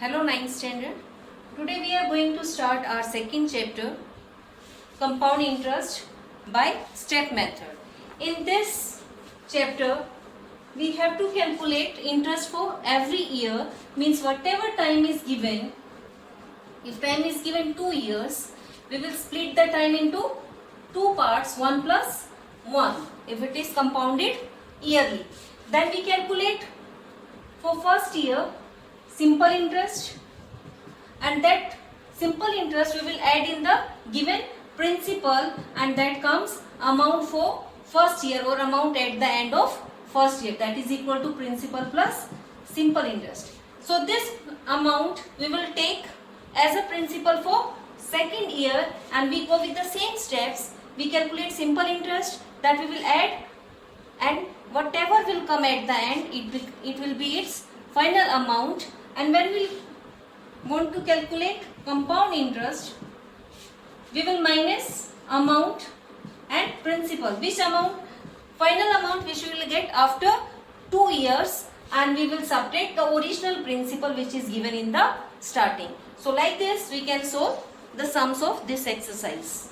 Hello ninth standard. Today we are going to start our second chapter, compound interest by step method. In this chapter we have to calculate interest for every year, means whatever time is given. If time is given 2 years, we will split the time into two parts, 1 plus 1 if it is compounded yearly. Then we calculate for first year simple interest, and that simple interest we will add in the given principal, and that comes amount for first year or amount at the end of first year, that is equal to principal plus simple interest. So this amount we will take as a principal for second year, and we go with the same steps. We calculate simple interest, that we will add, and whatever will come at the end, it will be its final amount. And when we want to calculate compound interest, we will minus amount and principal, which amount, final amount which we will get after 2 years, and we will subtract the original principal which is given in the starting. So like this we can solve the sums of this exercise.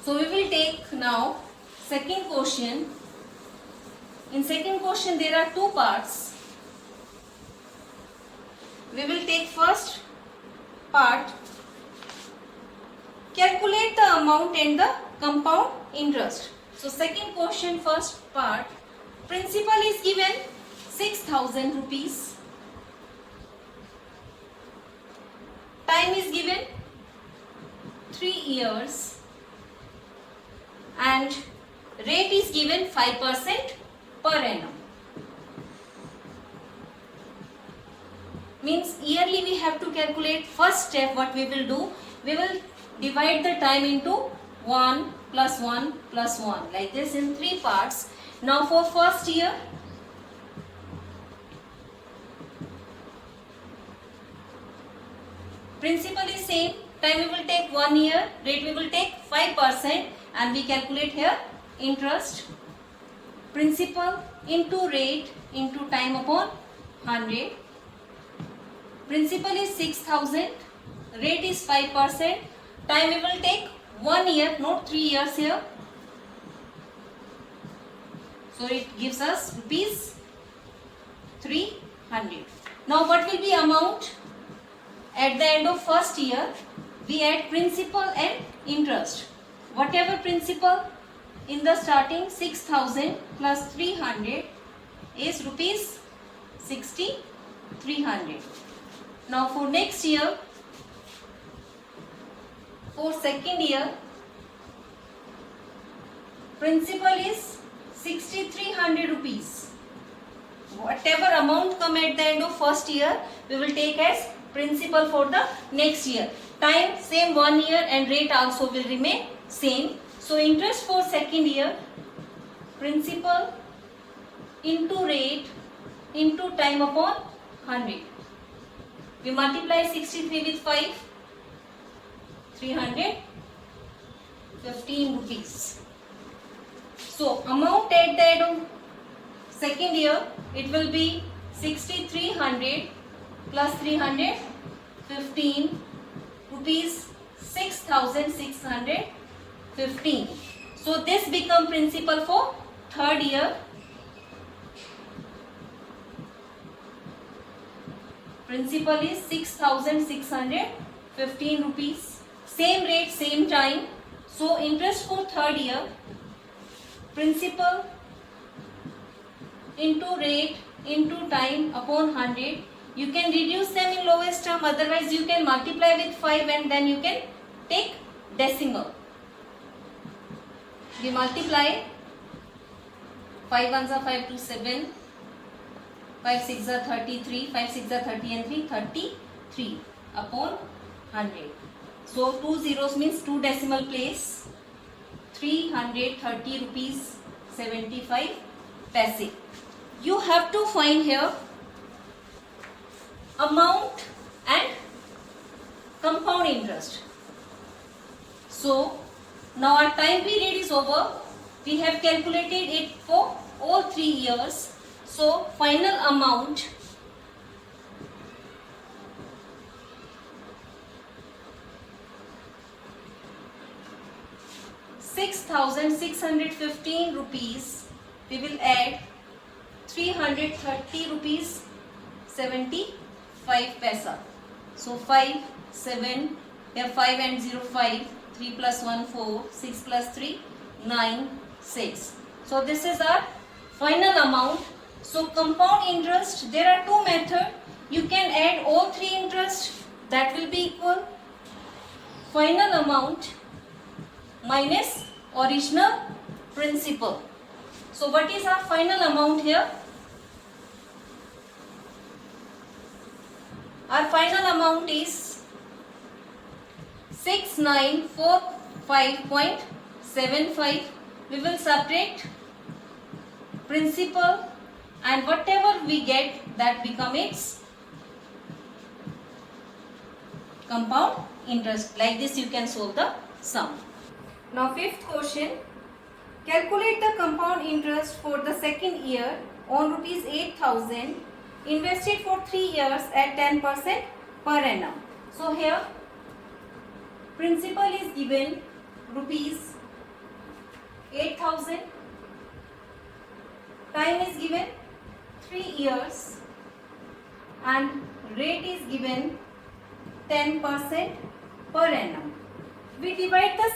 So we will take now second question. In second question there are two parts. We will take first part, calculate the amount and the compound interest. So second question, first part, principal is given 6,000 rupees. Time is given 3 years. And rate is given 5% per annum. Means yearly we have to calculate. First step what we will do, we will divide the time into 1 plus 1 plus 1, like this in 3 parts. Now for first year, principal is same, time we will take 1 year, rate we will take 5%, and we calculate here interest, principal into rate into time upon 100. Principal is 6,000, rate is 5%, time we will take 1 year, not 3 years here. So it gives us rupees 300. Now what will be amount? At the end of first year, we add principal and interest. Whatever principal in the starting, 6,000 plus 300 is rupees 6,300. Now for next year, for second year, principal is 6,300 rupees. Whatever amount come at the end of first year, we will take as principal for the next year. Time same 1 year, and rate also will remain same. So interest for second year, principal into rate into time upon 100. We multiply 63 with 5, 315 rupees. So amount at the end of second year, it will be 6,300 plus 315 rupees, 6,615. So this become principal for third year. Principal is 6,615 rupees. Same rate, same time. So interest for third year, principal into rate into time upon 100. You can reduce them in lowest term, otherwise you can multiply with 5 and then you can take decimal. We multiply 5 ones are 5 to 7, 5 6 are 33, 5 6 are 30 and 3, 33 upon 100. So 2 zeros means 2 decimal place, 330 rupees 75 paise. You have to find here amount and compound interest. So now our time period is over. We have calculated it for all 3 years. So final amount ₹6,615. We will add 330 rupees 75 paisa. So 5 7 here 5 and 0 5, 3 plus 1 4, 6 plus 3 9 6. So this is our final amount. So compound interest, there are two methods. You can add all three interest, that will be equal final amount minus original principal. So what is our final amount here? Our final amount is 6945.75. We will subtract principal and whatever we get, that becomes its compound interest. Like this you can solve the sum. Now fifth question. Calculate the compound interest for the second year on rupees 8,000 invested for 3 years at 10% per annum. So here principal is given rupees 8,000, time is given 3 years and rate is given 10% per annum. We divide the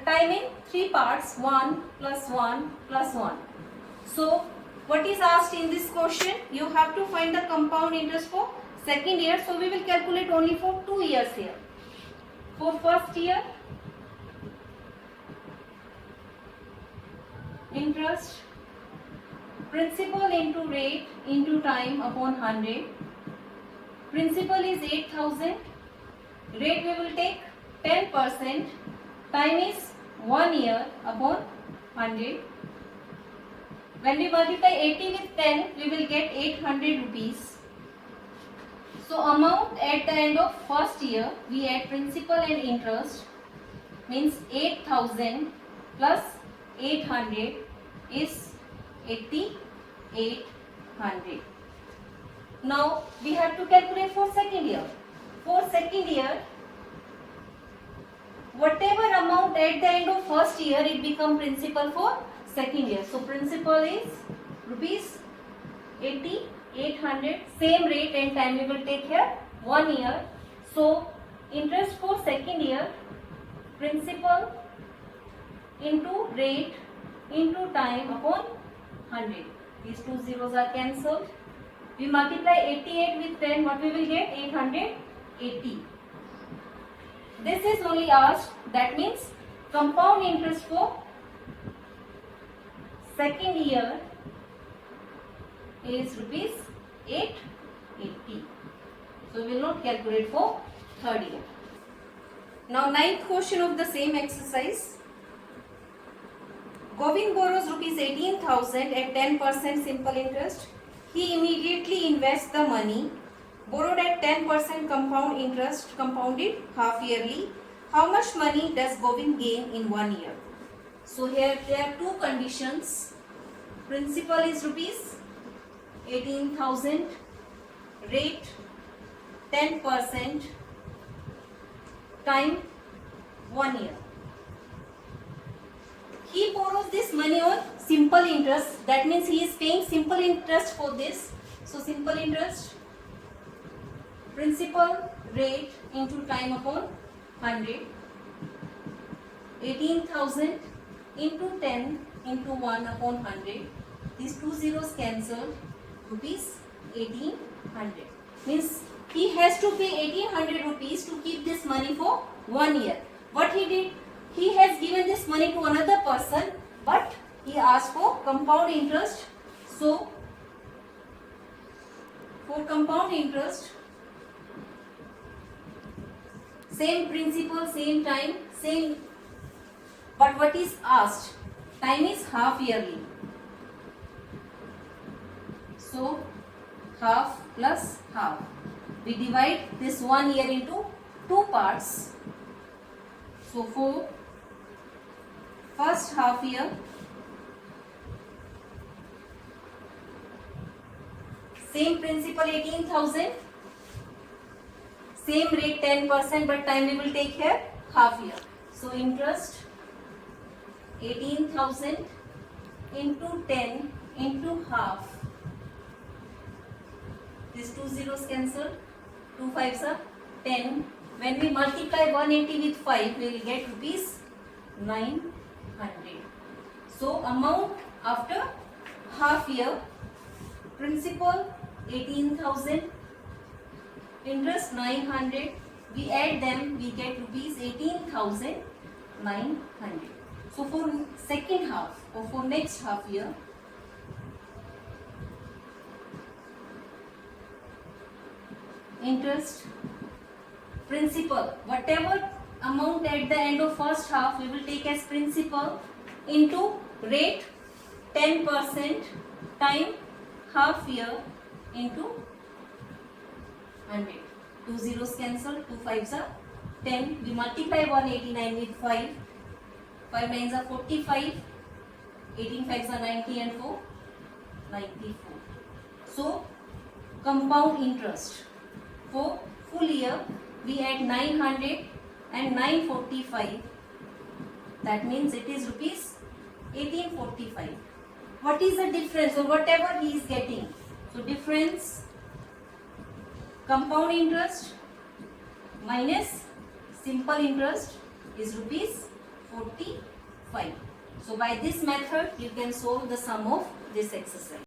time in 3 parts, 1 plus 1 plus 1. So what is asked in this question? You have to find the compound interest for second year. So we will calculate only for 2 years here. For first year, interest, principal into rate into time upon 100. Principal is 8,000. Rate we will take 10%. Time is 1 year upon 100. When we multiply 80 with 10, we will get 800 rupees. So amount at the end of first year, we add principal and interest, means 8,000 plus 800 is 8,800. Now we have to calculate for second year. For second year, whatever amount at the end of first year, it become principal for second year. So principal is rupees 8,800. Same rate and time we will take here 1 year. So interest for second year, principal into rate into time upon 100. These two zeros are cancelled. We multiply 88 with 10. What we will get? 880. This is only asked. That means compound interest for second year is rupees 880. So we will not calculate for third year. Now ninth question of the same exercise. Govind borrows rupees 18,000 at 10% simple interest. He immediately invests the money borrowed at 10% compound interest, compounded half yearly. How much money does Govind gain in 1 year? So here there are two conditions. Principal is rupees 18,000, rate 10%, time 1 year. He borrows this money on simple interest. That means he is paying simple interest for this. So simple interest, principal, rate into time upon 100. 18,000 into 10 into 1 upon 100. These two zeros cancelled. Rupees 1800. Means he has to pay 1800 rupees to keep this money for 1 year. What he did? He has given this money to another person, but he asked for compound interest. So for compound interest, same principal, same time, same, but what is asked? Time is half yearly. So half plus half. We divide this 1 year into 2 parts. So for first half year, Same principal 18,000. Same rate 10%, but time we will take here half year. So interest 18,000 into 10 into half. These two zeros cancel. 2 5s are 10. When we multiply 180 with 5, we will get rupees 900. So amount after half year, principal 18,000, interest 900. We add them, we get rupees 18,900. So for second half or for next half year, interest, principal, whatever amount at the end of first half we will take as principal into rate 10% time half year into 100. 2 zeros cancel, 2 5s are 10. We multiply 189 with 5. 5 9s are 45. 18 5s are 90 and 4 94. So compound interest for full year we add 900 and 945. That means it is rupees 1845. What is the difference or whatever he is getting? So difference, compound interest minus simple interest is rupees 45. So by this method you can solve the sum of this exercise.